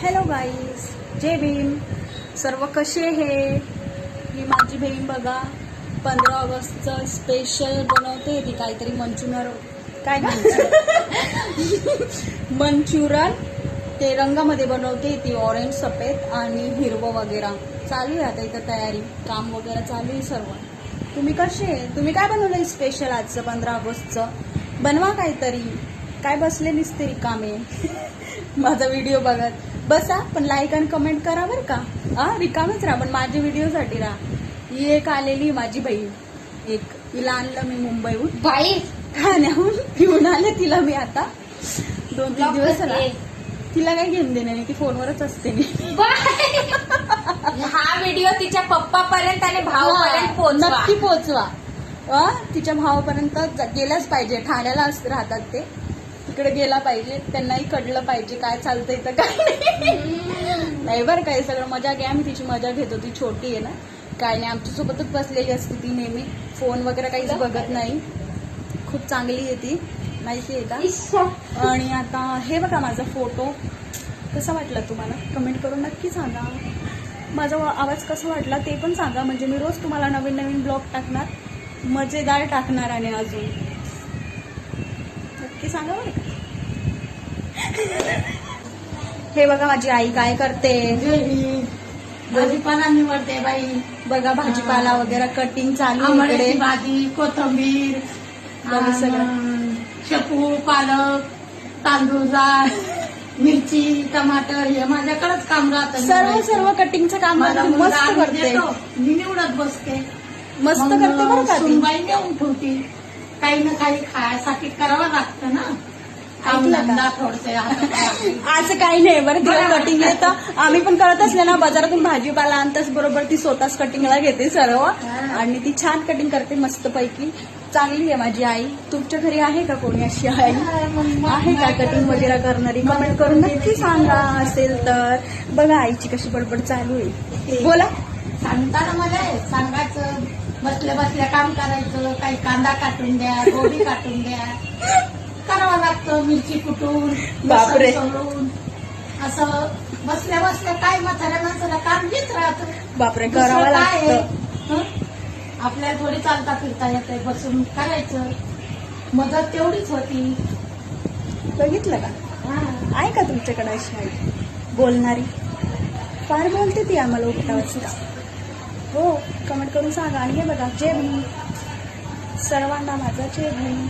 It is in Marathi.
हॅलो गाईज, जय भीम. सर्व कसे हे. ही माझी बहीण बघा 15 ऑगस्टचं स्पेशल बनवते. ती काहीतरी काय मंचुरन ते रंगामध्ये बनवते. ती ऑरेंज, सफेद आणि हिरवं वगैरे चालू आहे. आता इथं तयारी काम वगैरे चालू आहे सर्व. तुम्ही कसे? तुम्ही काय बनवलंय स्पेशल आजचं 15 ऑगस्टचं? बनवा काहीतरी. काय बसले निसते रिकामे. माझा व्हिडिओ बघत बसा, पण लाईक आणि कमेंट करा बरं का. रिकामेच राहा, पण माझ्या व्हिडिओसाठी राहा. ही एक आलेली माझी बहीण, एक तिला आणलं मी मुंबईहून, बाई ठाण्याहून घेऊन आले तिला मी आता 2-3 दिवस झाला. तिला काही घेऊन देणे नाही, ती फोनवरच असते मी. हा व्हिडिओ तिच्या पप्पापर्यंत आणि भावापर्यंत पोहोचवा. नक्की पोहोचवा. तिच्या भावापर्यंत गेलाच पाहिजे. ठाण्याला राहतात ते, तिकडे गेला पाहिजे. त्यांनाही कळलं पाहिजे काय चालतंय तर काय नाही. बरं काय, सगळं मजा घ्या. मी तिची मजा घेतो. ती छोटी आहे ना, काय नाही, आमच्या सोबतच बसलेली असते ती नेहमी. फोन वगैरे काहीच बघत नाही. खूप चांगली आहे ती, माहिती आहे का. आणि आता हे बघा माझा फोटो कसा वाटला तुम्हाला, कमेंट करून नक्की सांगा. माझा आवाज कसा वाटला ते पण सांगा. म्हणजे मी रोज तुम्हाला नवीन नवीन ब्लॉग टाकणार, मजेदार टाकणार. आणि अजून नक्की सांगा बरं का. हे बघा माझी आई काय करते. भाजीपाला निवडते बाई. बघा भाजीपाला वगैरे कटिंग चालू आहे इकडे. आंबाड्याची भाजी, कोथिंबीर, बघा सगळं. शेपू, पालक, तांदूळ, डाळ, मिरची, टमाटर हे माझ्याकडेच काम राहतं. सर्व कटिंगचं काम मला मस्त करते. मी निवडत बसते. मस्त करते बरं का ती. सुनबाई नेऊन ठेवती. काही ना काही खायसाठी करावं लागतं ना. ऐकलं का? थोडसे असं काही नाही बरं. तिला कटिंग येतं. आम्ही पण करत असले ना, बाजारातून भाजीपाला आणताच बरोबर ती स्वतःच कटिंगला घेते सर्व. आणि ती छान कटिंग करते मस्त पैकी. चांगली आहे माझी आई. तुमच्या घरी आहे का कोणी अशी आई? आहे का कटिंग वगैरे करणारी? कमेंट करून नक्की सांगा असेल तर. बघा आईची कशी बडबड चालू आहे. बोला. सांगताना मला सांगायचं, बसल्या बसल्या काम करायचं. काही कांदा काटून द्या, गोबी काटून द्या, करावं लागतं. मिरची कुटून, बापरे. लसूण सोलून, असं बसल्या बसल्या काय म्हाताऱ्या माणसाला काम घेत राहतं. बापरे, दुसरं करावं काय आहे? लागतं. हं? आपल्याला थोडी चालता फिरता येते, बसून करायचं. मदत तेवढीच होती. बघितलं का. आहे का तुमच्याकडे अशी आई बोलणारी? फार बोलते ती आम्हाला उठटावाची. हो, कमेंट करून सांगा. आणि हे बघा, जय भीम सर्वांना माझा जय भीम.